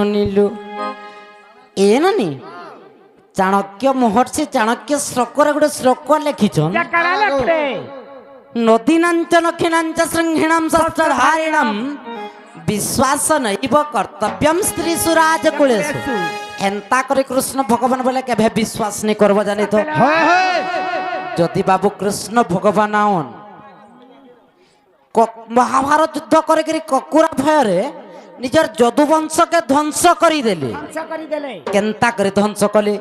ଶୁଣିଲୁ ଏ ନାନି ଚାଣକ୍ୟ ମହର୍ଷି ଚାଣକ୍ୟ ଶ୍ଲୋକରେ ଗୋଟେ ଶ୍ଲୋକ ଲେଖିଛନ୍ ନଦୀନାଞ୍ଚ ନକ୍ଷିଣାଞ୍ଚ ଶୃଙ୍ଖିଣାಂ ଶସ୍ତ୍ରଧାରିଣମ୍ ବିଶ୍ୱାସ ନୈବ କର୍ତ୍ତବ୍ୟମ୍ ସ୍ତ୍ରୀ ସୁରାଜ କୁଳେଷୁ ଏନ୍ତା କରି କୃଷ୍ଣ ଭଗବାନ ବୋଲେ କେବେ ବିଶ୍ୱାସ ନେଇ କରବ ଜାନି ତ ଯଦି ବାବୁ କୃଷ୍ଣ ଭଗବାନ ଆଉନ୍ ମହାଭାରତ ଯୁଦ୍ଧ କରିକିରି କକୁରା ଭୟରେ ନିଜର ଯଦୁବଂଶକେ ଧ୍ୱଂସ କରିଦେଲେ କେନ୍ତା କରି ଧ୍ୱଂସ କଲେ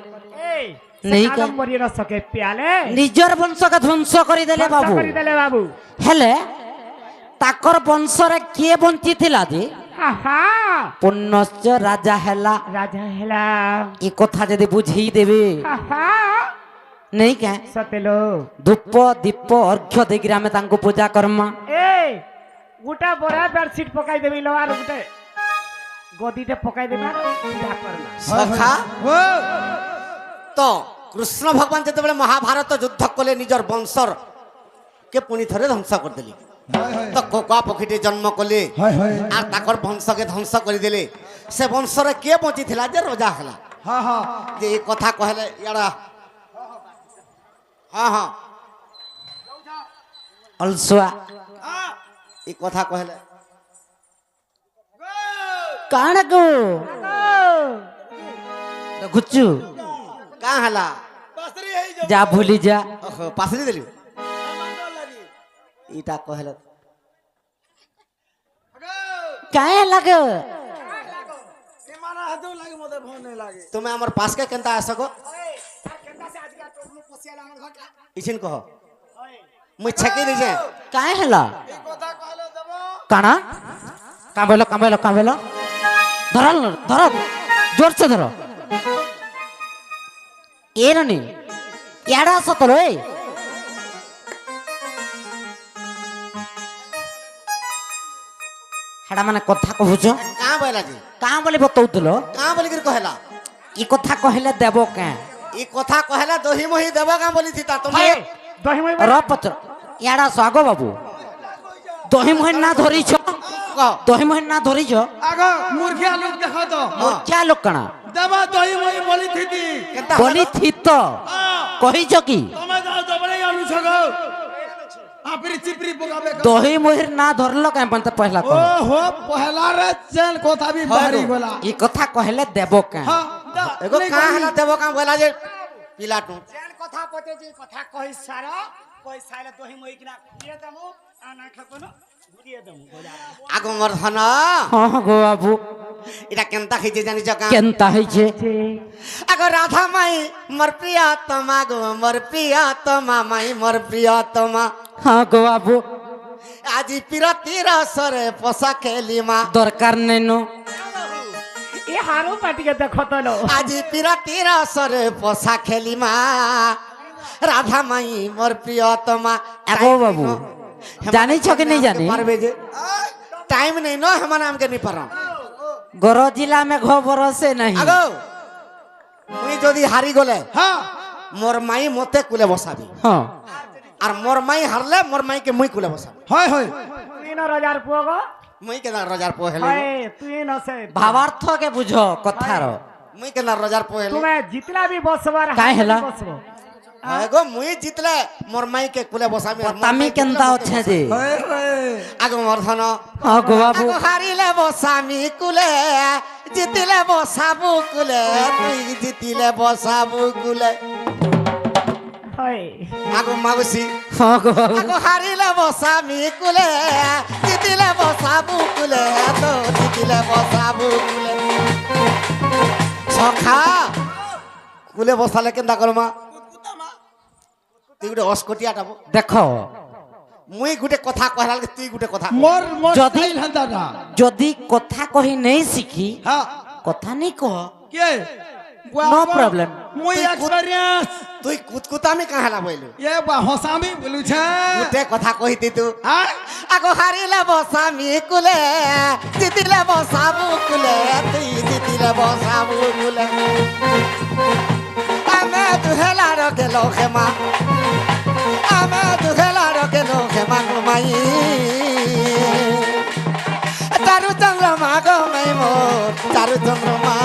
ନିଜର ବଂଶକେ ଧ୍ୱଂସ କରିଦେଲେ ବାବୁ ହେଲେ ତାକର ବଂଶରେ କିଏ ବଞ୍ଚିଥିଲା ଯେ ପୁନଶ୍ଚ ରାଜା ହେଲା ଏ କଥା ଯଦି ବୁଝେଇ ଦେବେ नहीं क्या सतेलो धूप दीप अर्घ्य देकिरी आमे तांको पूजा करमा गोटा बड़ा बेडशीट पकाई देबी लो आर गोटे गदीटे पकाई देबी आर पूजा करना सखा तो कृष्ण भगवान जते बेले महाभारत युद्ध कले निजर वंशर के पुनी थरे ध्वंस कर देली तो कोका पखिटे जन्म कले आ ताकर वंश के ध्वंस कर देले से वंश रे के बची थिला जे राजा हला हां हां जे ए कथा कहले याडा हाँ हाँ अलसुआ ये कथा कहले काण को गुच्चू का हला जा भूली जा पासरी देली इटा कहले काहे लागो मारा हाथो लागे मते भन नहीं लागे तुम्हें हमर पास के केनता आसको इछिन कह मुई छकी दे जे काहे हला काना कांबेलो धरल धर जोर से धरो ए ननी याडा सतलो ए हेडा माने कथा कहूछो का बोला जी का बोली बतौतलो का बोली कर कहला ई कथा कहले देबो के ई कथा कहला दही मोही देबा का बोली थी ता तुम दही मोही र पत्र याडा स्वागो बाबू दही मोही ना धरी छ दही मोही ना धरी छ आगो मुर्खिया लोग देखो तो क्या लोग कणा देबा दही मोही बोली थी बोली थी तो कहि छ की तमे जाओ दबले आलू छगो आपरी चिपरी पकाबे दही मोही ना धरलो के पंत पहला को ओहो पहला रे चल कोथा भी बाहरी बोला ई कथा कहले देबो के हां एगो का हला देबो का बोला जे पिलाटू चल कथा पते जी कथा कहि सारा कोई सारा दही मोही किना दिए दमु आना खपनो दिए दमु बोला आगो मरधन हां गो बाबू इटा केनता खिजे जानि जका केनता है छे आगो राधा माई मोर प्रियतमा गो मोर प्रियतमा माई मोर प्रियतमा हां गो बाबू আজি পিরতি রসরে পোষা খেলিমা दरकार नैनो ए हारो पाटी के देखो तो लो আজি পিরতি রসরে পোষা খেলিমা রাধা মাই মোর প্রিয়তমা एगो बाबू जानी छ कि नहीं जानी पारबे जे टाइम नहीं नो हम नाम के नहीं पारा गरो जिला में खबर से नहीं আগো মুই যদি হারি গলে हां মোর মাই মতে কুলে বসাবি हां আর মোর মাই হারলে মোর মাই के মুই কুলে বসাবি हाय हाय 3000 पुगो মুই के না রজার পোহেলে हाय तू न से भावार्थ के बुझो कथार मुई के ना रजार पोहेले तुम्हें जितला भी बसवार काहे हला? एगो मुई जितले मोर माई के कुले बसाबी तामी केनता अच्छे जे हाय हाय आगो मरधन हां गो बाबू आगो हारिले बसामी कुले जितिले बसाबु कुले तुई जितिले बसाबु कुले हाय आगो मावसी हां गो बाबू आगो हारिले बसामी कुले जितिले बसाबु कुले तो जितिले बसाबु कुले सखा कुले बसाले केनता करमा তুই গুটে অস্কটিয়াটা देखो মুই গুটে কথা কহলা তুই গুটে কথা मोर मोर जदी- स्टाइल हंदा ना जदी कथा कही नहीं सीखी हां कथा नहीं कह के नो प्रॉब्लम मुई एक्सपीरियंस তুই কুতকুতামি কাহালা বইলু ये बा हसामी बोलू छे গুটে কথা কহিতি তু हां আগো হারিলে বসামি কুলে জিতিলে বসাবু কুলে তুই জিতিলে বসাবু কুলে আমি দুহেলা রকে লোকেমা আমি দুহেলা রকে লোকেমা ঘুমাই তারু চন্দ্রমা গো মাই মোর চারু চন্দ্রমা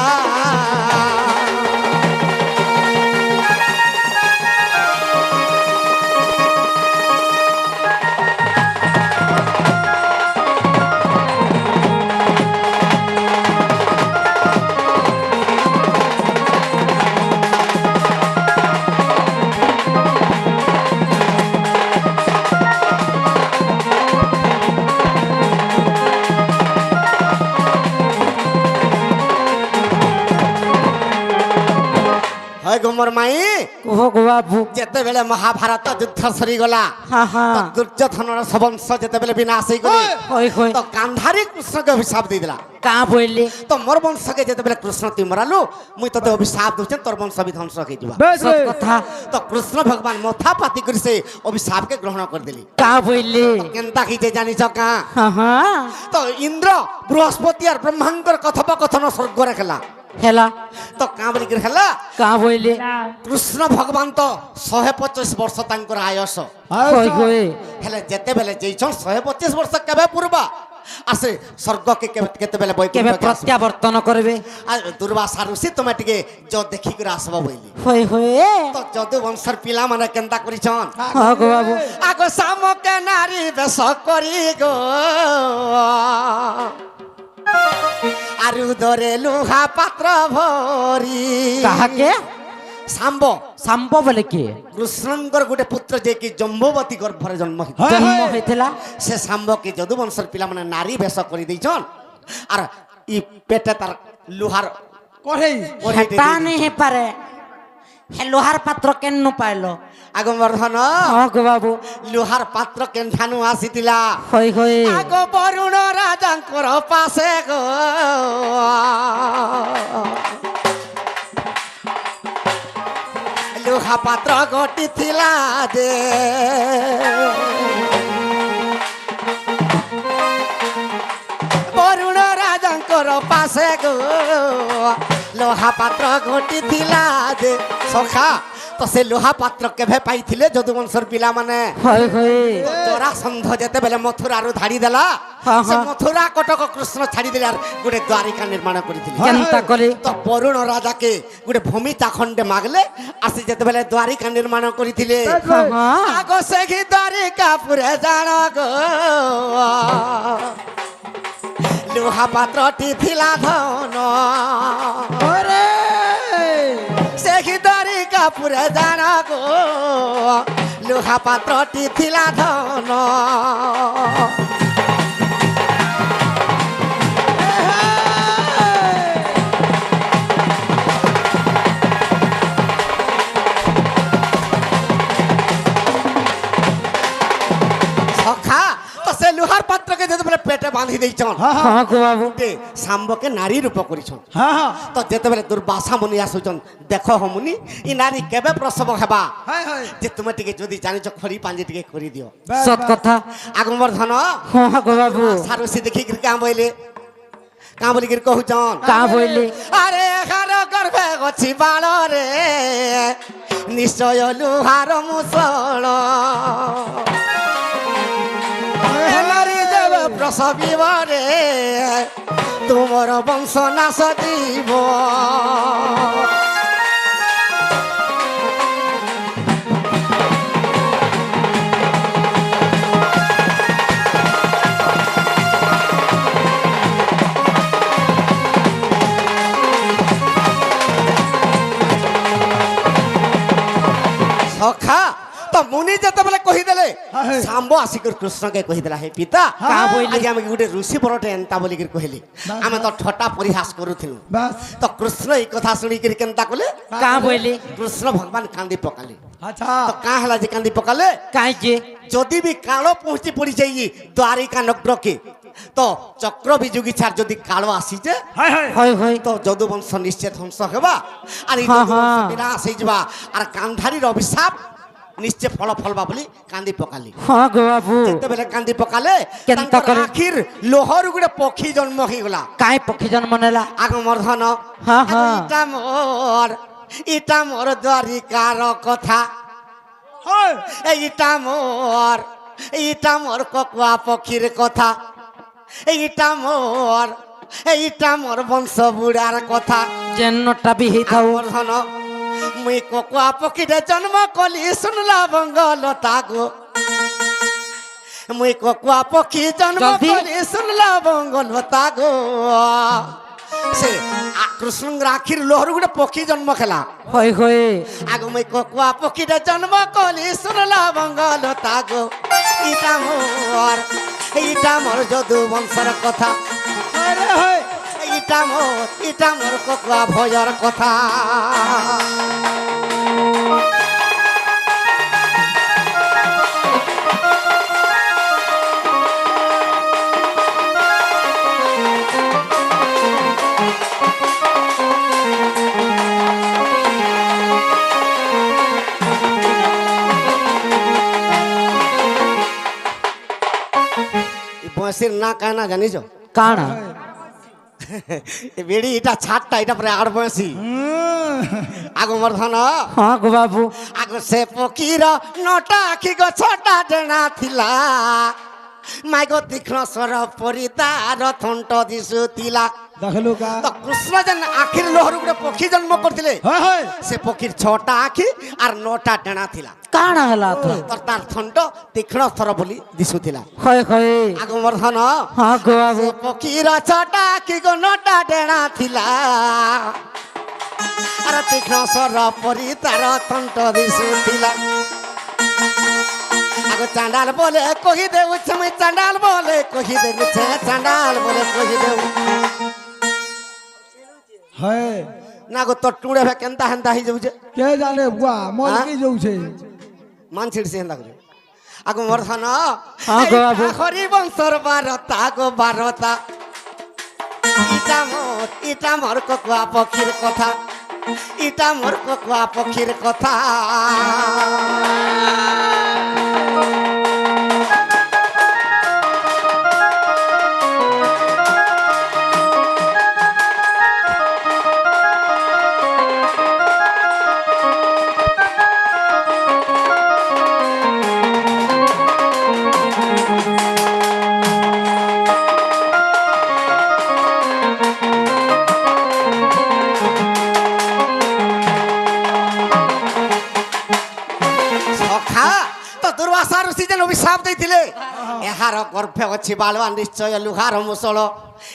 হয় গো মোর মাই কুহ গো বাবু যেতেবেলে মহাভারত যুদ্ধ সরিগলা হ্যাঁ হ্যাঁ দুর্যোধনর সবংশ যেতেবেলে বিনাশ হইগলে হই হই তো গান্ধারী কৃষ্ণকে অভিশাপ ଦେଇଦେଲା কা বইলে তো মোর বংশকে যেতেবেলে কৃষ্ণ তুই মরালু মুই তোতে অভিশাপ দউছে তোর বংশ বিধ্বংস হইଯିବା সত কথা তো কৃষ্ণ ভগবান মথা পাতি করে সে অভিশাপকে গ্রহণ করদেলি কা বইলে কেনতা খিছে জানিছ কা হ্যাঁ হ্যাঁ তো ইন্দ্র বৃহস্পতি আর ব্রহ্মাঙ্কর কথোপকথন স্বর্গরে খেলা হেলা তো কাঁ বলি করে খেলা কা বইলে কৃষ্ণ ভগবান তো 125 ବର୍ଷ ତାଙ୍କର ଆୟସ হই হই ହେଲେ ଯେତେବେଳେ ଯାଇଛନ୍ 125 ବର୍ଷ କେବେ ପୂର୍ବ ଆସେ ସ୍ୱର୍ଗକେ କେତେବେଳେ কেবে ବୈକୁଣ୍ଠ প্রত্যাবর্তন করবে ଦୁର୍ବାସା ଋଷି ତୁମେ ଟିକେ ଯ ଦେଖିକରି ଆସିବ ବୋଇଲି হই হই ତ ଯଦୁ ବଂଶର ପିଲାମାନେ କେନ୍ତା କରିଛନ୍ হ্যাঁ গো বাবু ଆଗ ଶାମକେ ନାରୀ ବେଶ କରି ଗୋ ଆରୁ ଦରେ ଲୁହା ପାତ୍ର ଭରି কাহাকে ଶାମ୍ବ শাম্ব বলে কি কৃষ্ণঙ্কর গোটে পুত্র যে কি জম্বুবতী গর্ভরে জন্ম হইছে জন্ম হয়েছিলা সে শাম্বকে যদুবংশর পিলাମାନେ নারী বেশ করে দিয়েছন আর ই পেটে তার লুহার করেই কড়াইতে তা দিয়ে নেই হেপারে হে লোহার পাত্র কেন পাইল আগ বর্ধন হ্যাঁ গো বাবু লুহার পাত্র কেনঠানু আসিতিলা হই হই আগ বরুণ রাজাঙ্কর পাশে গো লুহা পাত্র গটি থিলা দে বরুণ রাজাঙ্কর পাশে গো লোহা পাত্র ঘটি থিলা দে সখা তো সে লোহা পাত্র কেবে পাইছিলে যদুবংশর পিলাମାନେ হই হই জরাসন্ধ যেতেবেলে মথুরাରୁ ধাড়ি দেলা হ্যাঁ, সে হ্যাঁ। মথুরা কটক কৃষ্ণ ছাড়ি দেলে আর গোটে দ্বারিকা নির্মাণ করিଥିଲେ কেনতা করে তো বরুণ রাজাকে গোটে ভূমি চাখণ্ডে মাগলে আসি যেতেবেলে দ্বারিকা নির্মাণ করিଥିଲେ হ্যাঁ হ্যাঁ আগ সেহি দ্বারিকা পুরে জাণ গো লোহা পাত্রটি থিলা ধন সেহি দ্বারিকা পুরে জাণ গো লোহা পাত্রটি থিলা ধন সখা তো সে লোহার পাত্রকে যেতেবেলে পেটে বাঁধি দিয়েছন হ্যাঁ গো বাবু শাম্বকে নারী রূপ করিছন হ্যাঁ হ্যাঁ তো যেতেবেলে দুর্বাসা মুনি আসুছন দেখ হমুনি ই নারী কেবে প্রসব হেবা হ্যাঁ হ্যাঁ যে তুমি টিকে যদি জানিছ খড়ি পাঞ্জি টিকে করি দিও সত কথা আগমবর্ধন হ্যাঁ গো বাবু সারসী দেখিকি কাঁ বইলে কাঁ বলিকি কহুছন কা বইলে আরে হার গর্ভে গছি বাল রে নিশ্চয় লুহার মুসল নারী দেব প্রসবিব রে তোমার বংশ নাশ দিব সখা তো মুনি যেতেবেলে কহিদেলে হ্যাঁ, হ্যাঁ। শাম্ব আসিকর কৃষ্ণকে কহিদেলা হে পিতা কা বইলে আজ আমি গোটে ঋষি বরটে এন্তা বলিকি কহিলি আমি তো ঠটা পরিহাস করুଥିଲୁ বাস তো কৃষ্ণ এই কথা শুনিকি কেনতা কলে কা বইলে কৃষ্ণ ভগবান কান্দি পকালে আচ্ছা তো কাঁ হেলা যে কান্দি পকালে কাই যে যদি বি কালো পৌঁছি পড়ি যাই দ্বারিকা নগরকে তো চক্র বিযোগী ছাড় যদি কালো আসিছে হ্যাঁ হ্যাঁ হই হই তো যদুবংশ নিশ্চয় ধ্বংস হবা আর এই হ্যাঁ, যদুবংশ হ্যাঁ। বিনাশ হয়ে যাবা আর গান্ধারীর অভিশাপ নিশ্চয় ফল ফলবা বলি কান্দি পকালি হ্যাঁ গো বাবু যেতেবেলে কান্দি পকালে কেনতা তাଙ୍କର করে? আখির লোহর গোটে পক্ষী জন্ম হইগলা কাই পক্ষী জন্ম নেলা আগমর্ধন হ্যাঁ, হ্যাঁ। ইটা মোর দ্বারিকার কথা হ্যাঁ এইটা মোর ককুয়া পক্ষীর কথা এইটা মোর এইটা মোর বংশ বুড়ার কথা যেনটা বি ହେଇଥାଉ আমার ধন মুই কোকুয়া পক্ষীরে জন্ম কলি শুনলা বঙ্গলতা গো মুই কোকুয়া পক্ষী জন্ম জলদি। কলি শুনলা বঙ্গলতা গো সে কৃষ্ণঙ্গর আখির লোহর গোটে পক্ষী জন্ম খেলা হয় হয় আগ মুই কোকুয়া পক্ষীরে জন্ম কলি শুনলা বঙ্গলতা গো এইটা মোর যদু বংশর কথা আরে হয় এইটা মোর কোকুয়া ভয়র কথা বয়সের না কায় না জানিস কাণ বেড়ি এটা ছাড়টা এটা পরে আর বয়সী আগ মোর ধন হ্যাঁ গো বাবু আগ সে পক্ষীর নটা আখি গছটা ডেଣା ଥିଲା মাইগ তীক্ষ্ণ স্বর পরি তার থন্ট দিশুଥିଲା দেখলু কা তো কৃষ্ণ যেন আখির লোহর গোটে পক্ষী জন্ম করଥିଲେ হয় হয় সে পক্ষীর ছটা আখি আর নটা ডেଣା ଥିଲା কাণ ହେଲା ତ তো তার থন্ট তীক্ষ্ণ স্বর বলি দিশুଥିଲା হয় হয় আগ মোর ধন হ্যাঁ গো বাবু পক্ষীর ছটা আখি গো নটা ডেଣା ଥିଲା আর তীক্ষ্ণ স্বর পরি তার থন্ট দিশুଥିଲା আগো চান্ডাল বলে কহি দেউছে মুই চান্ডাল বলে কহি দেউছে চান্ডাল বলে কহি দেউ হয় না গো তোর টুড়ে ভে কেনতা হেনতা হই যাউছে কে জানে বুয়া মন হ্যাঁ? কি যাউছে মান ছিড়ছে হেনতা করে আগো মোর ধন হ্যাঁ গো বাবু। হরি বংশর বারতা গো বারতা ইটা মোর কোকুয়া পক্ষীর কথা ইটা মোর কোকুয়া পক্ষীর কথা সখা তো দুর্বাসা ঋষি যেন অভিশাপ ଦେଇଥିଲେ এହାର গর্ভে ଅଛି বালবা নিশ্চয় লুহার মুসল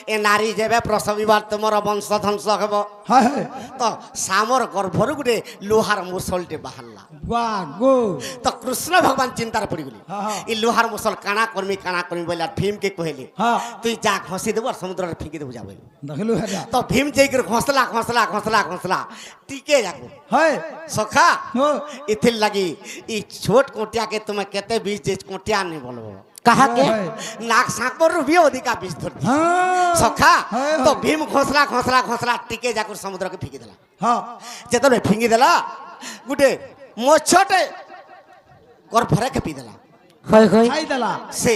এ নারী যেবে প্রসবিবার তোমার বংশ ধ্বংস হব হয় হয় তো সামর গর্ভରୁ ଗୋଟେ লুহার মুসলটে বাহারলা বুয়া গো তো কৃষ্ণ ভগবান চিন্তার পড়িগলি হ্যাঁ, হ্যাঁ। এই লোহার মুসল কাଣା করমি বলে আর ভীমকে কহিলি হ্যাঁ। তুই যা ঘষি দেবু আর সমুদ্রে ফিঙ্কি দেবু যা বলি দেখলু হেটা তো ভীম যাইকি ঘষলা টিকে যাকু হয় সখা ও इथिर लगी ई छोट कोटिया के तुम्हें कहते बीज जे कोटिया नहीं बोलबो କାହାକେ হয় नाक साक पर भी अधिका बीज धर হ্যাঁ सखा হয়, तो হয়। भीम घोसला टिके जाकर समुद्र के फिंगी देला হ্যাঁ जेतबे फिंगी देला गुटे मोछटे गर्भरे के पी देला হয় হয় খাই দেলা से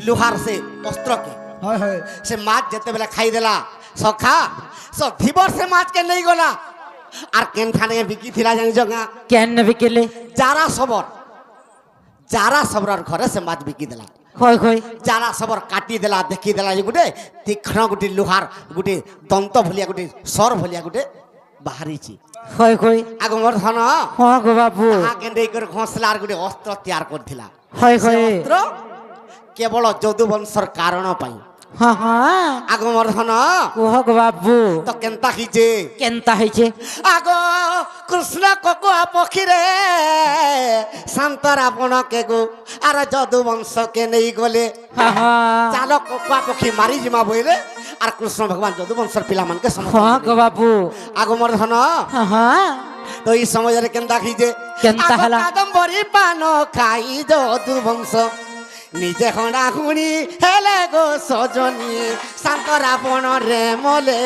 लोहार से अस्त्र के হয় হয় से माछ जेते बेला खाई देला सखा सो धीबर से माछ के नहीं गला आर केन खाने बिकी थिला जानी जगा কেন বিকেলে जारा सबरर घरे से माछ बिकी देला হয় হয় जारा सबर काटी देला देखी देला जे गुटे तीक्ष्ण गुटे लोहार गुटे दंत भलिया गुटे सर भलिया गुटे बाहरी छी হয় হয় आगो मोर धन হ্যাঁ গো বাবু आ केंडे कर घोसलार गुटे अस्त्र तैयार करथिला হয় से হয় अस्त्र केवल যদুবংশর কারণ পাই হ্যাঁ হ্যাঁ आगो मोर धन কুহ গো বাবু तो केनता कीजे কেনতা হয়েছে आगो कृष्ण कोकुआ पक्षीरे शांत रावण के गो आर যদুবংশ के नहीं गले হ্যাঁ হ্যাঁ चालो कोकुआ पक्षी मारी जिमा बोले आर कृष्ण भगवान যদুবংশর पिला मन के হ্যাঁ समझ গো বাবু आगो मोर धन হ্যাঁ হ্যাঁ तो ई समय रे केनता खीजे केनता हला? कादम्बरी पान खाई যদুবংশ নিজে হণা হুনি হেলে গো সজনী শান্ত রাবণ রে মলে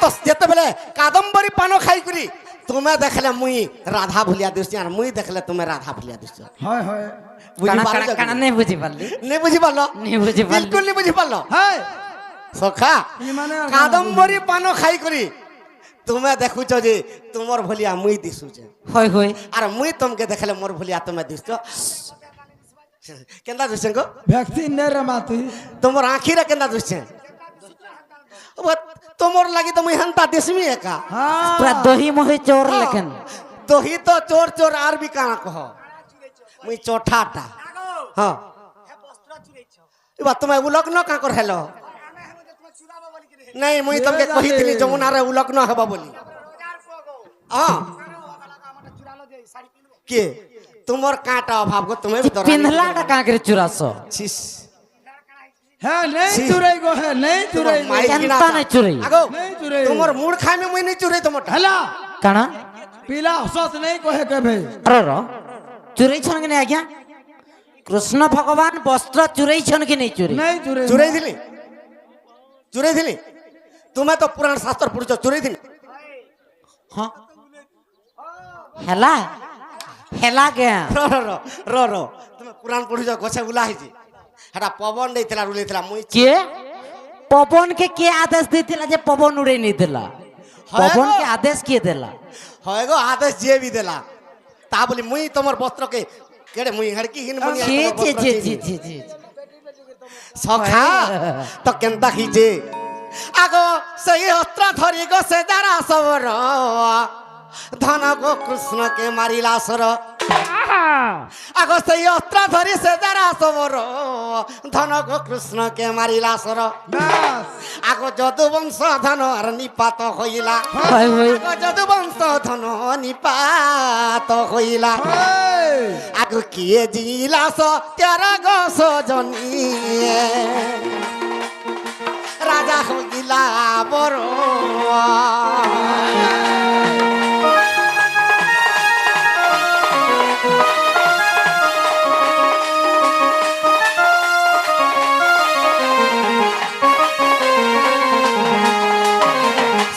তো যেতেবেলে কাদম্বরী পান খাই করি তুমি দেখলে মুই রাধা ভুলিয়া দিছি আর মুই দেখলে তুমি রাধা ভুলিয়া দিছ হয় হয় কাଣା বুঝিপারছ কাଣା কাଣା নেই বুঝি পারলি নে বুঝিপারল নেই বুঝি পারলি বিলকুল নে বুঝিপারল হ্যাঁ সখা মানে আর কাদম্বরী পান খাই করি তুমি দেখুছ যে তোমার ভলিয়া মুই দিশুছে হয় হয় আর মুই তোমাকে দেখলে মোর ভলিয়া তুমি দিছ কেন্দা দিছে গো ভ্যাকসিন নে রে মা তুই তোমার আখিরে কেন্দা দিছে তোমার লাগি তো মুই হান্তা দেশমি একা হ্যাঁ পুরা দহি মহি চোর লেখেন তোহি তো চোর চোর আর বি কানা কহ মুই চোঠাটা হ্যাঁ এবার তুমি উলগ্ন কাকর হেলো নাই মুই তোমাকে কহিଥିଲି যমুনারে উলগ্ন হেবা বলি হ্যাঁ কে তোমার কাঁটা অভাব গো তুমি পিন্ধলাটা কাঁকরে চুরাস ছিস হ্যাঁ নেই চুরাই গো হ্যাঁ নেই চুরাই গো কেনতা নাই চুরাই আগো নেই চুরাই তোমার মুড় খাইমে মুই নি চুরে তোমারটা হেলা কাଣା পিলা হসত নেই কহে কেবে র চুরাইছন কি নাই আজ্ঞা কৃষ্ণ ভগবান বস্ত্র চুরাইছন কি নাই চুরি নেই চুরাই চুরাই দিলি চুরাই দিলি তুমি তো পুরাণ শাস্ত্র পড়ছ চুরাই দিলি হ্যাঁ হেলা হেলা গে র র র র র তুমি পুরাণ পড়ছ গছে উলা হইছি হেটা পবন দেইতলা রুলেইতলা মুই কে পবন কে আদেশ দিতিলা যে পবন উড়ে নিতিলা পবন কে আদেশ কে দিলা হয় গো আদেশ যে বি দেলা তা বলি মুই তোমার বস্ত্রকে কেড়ে মুই হেড়কি হিন মনি ছি ছি ছি ছি ছি ছি সখা তো কেনতা হিজে আগো সেই অস্ত্র ধরি গো সে যারা সবর ধন গো কৃষ্ণকে মারিলা সর আগো সেই অস্ত্র ধরি সে যারা সবর ধন গো কৃষ্ণকে মারিলা সর বাস আগো যদুবংশ ধন আর নিপাত হইলা হয় হয় আগো যদুবংশ ধন নিপাত হইলা এই আগো কিয়ে জিলাস তেরা গছ জনী রাজা হইলা বড়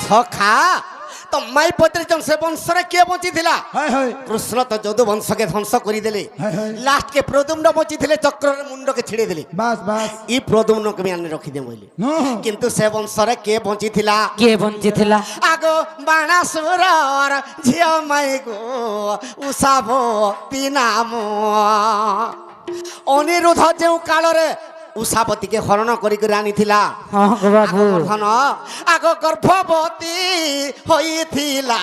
সখা তো মাই পত্রিজন সে বংশরে কে বঞ্চিলা হাই হাই কৃষ্ণ তো যদু বংশকে ধ্বংস করিদেলে হাই হাই লাস্ট কে প্রদুম্ন বঞ্চিলে চক্রের মুন্ডকে ছিড়ে দেলে বাস বাস ই প্রদুম্নকে আমি আনি রখিদে বইলে নো কিন্তু সে বংশরে কে বঞ্চিলা কে বঞ্চিଥିଲା আগো বাণাসুরর ঝিও মাই গো উষাবতী নাম অনিরুদ্ধ যে কাଳରେ উষাবতীকে হরণ করি করে আনিଥିଲା ହଁ গো বাবু ধন আগ গর্ভবতী হইଥିଲା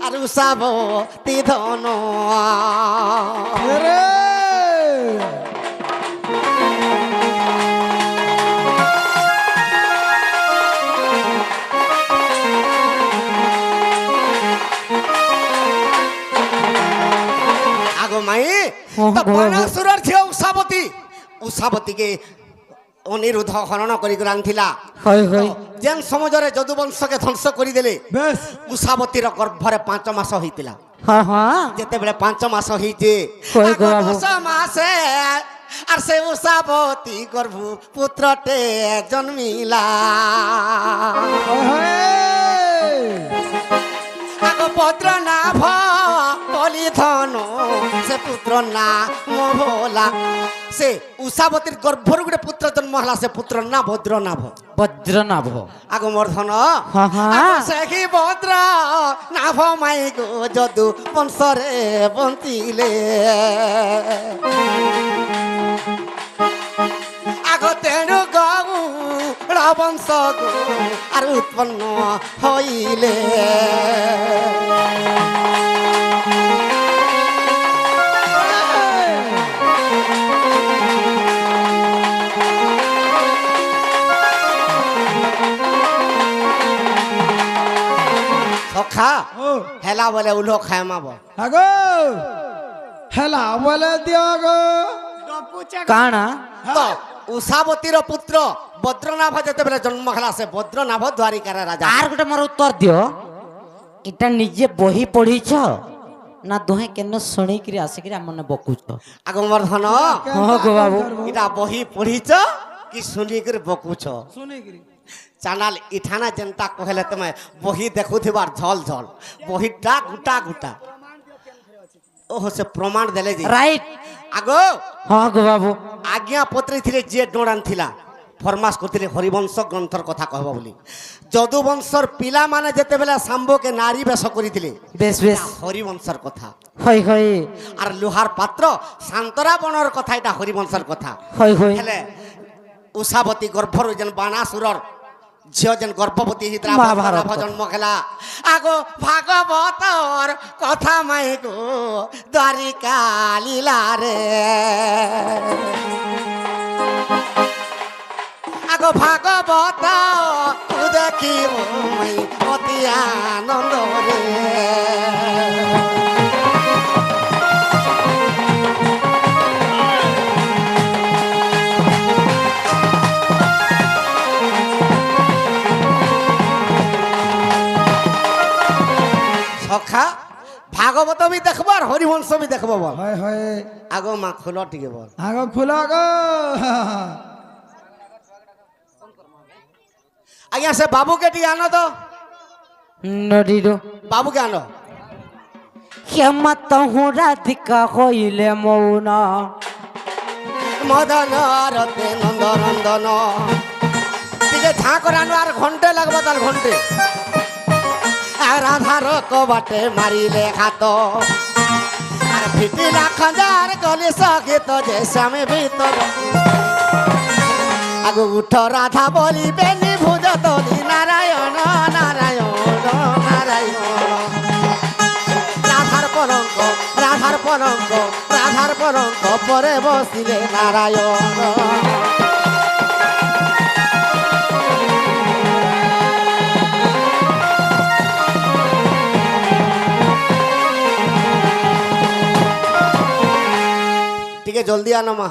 আর উষাবতী ধন রে আগো মাই হ্যাঁ, তো গো বাবু। বাণাসুরর ঝিও উষাবতী উষাবতীকে অনিরুদ্ধ হরণ করি করে আনিଥିଲା হয় হয় যেন সমাজরে যদুবংশকে ধ্বংস করিদেলে বেশ উষাবতীর গর্ভরে 5 মাস হইতিলা হ্যাঁ হ্যাঁ যেতেবেলে 5 মাস হইছে কই গো আগ বাবু? 10 মাসে আর সে উষাবতী গর্ভ পুত্রটে জন্মিলা আগ পুত্র নাভ বলি ধন সে পুত্র না ভোলা সে উষাবতীর গর্ভর গোটে পুত্র জন্ম হলা সে পুত্র না ভদ্রনাভ বজ্রনাভ আগ মোর ধন হ্যাঁ হ্যাঁ সেই ভদ্র নাভ মাই গো যদু বংশরে বন্তিলে আগ তেণু গৌড় বংশ গো আর উৎপন্ন হইলে সখা ও হেলা বলে উলো খায়মাব আগো হেলা বলে দিও গো কাଣା তো উষাবতীর পুত্র বদ্রনাভ যেতেবেলে জন্ম হেলা সে বদ্রনাভ দ্বারিকার রাজা আর গোটে মোর উত্তর দিও এটা নিজে বহি পড়িছ না দুহে কেন শুনিকি আসিকি মনে বকুছ আগমর ধন ହଁ গো বাবু এটা বহি পড়িছ কি শুনিকি বকুছ শুনিকি চানাল ইঠানা যেনতা কহেলে তুমি বহি দেখুথিবার ঝল ঝল বহিটা গুটা গুটা ଓହୋ ସେ ପ୍ରମାଣ ଦେଲେ ଯେ ରାଇଟ୍ ଆଗ ହଁ ଗୋ ବାବୁ ଆଜ୍ଞା ପତ୍ରୀ ଥିଲେ ଯିଏ ଡୋଡ଼ାନ୍ ଥିଲା ଫରମାସ କରିଥିଲେ ହରିବଂଶ ଗ୍ରନ୍ଥର କଥା କହିବ ବୋଲି ଯଦୁବଂଶର ପିଲାମାନେ ଯେତେବେଳେ ଶାମ୍ବକେ ନାରୀ ବେଶ କରିଥିଲେ বেশ বেশ হরিবংশর কথা হয় হয় আর লোহার পাত্র শান্তরা বনর কথা এটা হরিবংশর কথা হয় হয় হেলে উষাবতী গর্ভর যেন বানাসুরর ঝিও যেন গর্ভবতী হিতরা মহাভারত। জন্ম খেলা আগো ভাগবতর কথা মাই গো দ্বারিকা লীলা রে আগো ভাগবত তু দেখিব মই অতি আনন্দ রে সখা ভাগবত বি দেখবো আর হরিবংশ বি দেখবো বল হয় হয় আগো মা খোল টিকে বল আগ খোল গো আজ্ঞা সে বাবুকে টিকে আনো তো নদীটো বাবুকে আনো ক্ষমত রাধিকা হইলে মৌন মদন রতে নন্দ নন্দন টিকে ঝাঁ করে আনো আর ঘন্টে লাগবে তার ঘন্টে আর রাধার কবাটে মারিলে হাত আর ফিটিলা খঞ্জার গলি সগীত যে স্বামী ভিতর আগু উঠ রাধা বলিবে নিভুজ তলি নারায়ণ নারায়ণ নারায়ণ রাধার পলঙ্ক রাধার পলঙ্ক রাধার পলঙ্ক পরে বসিলে নারায়ণ টিকে জলদি আনো মা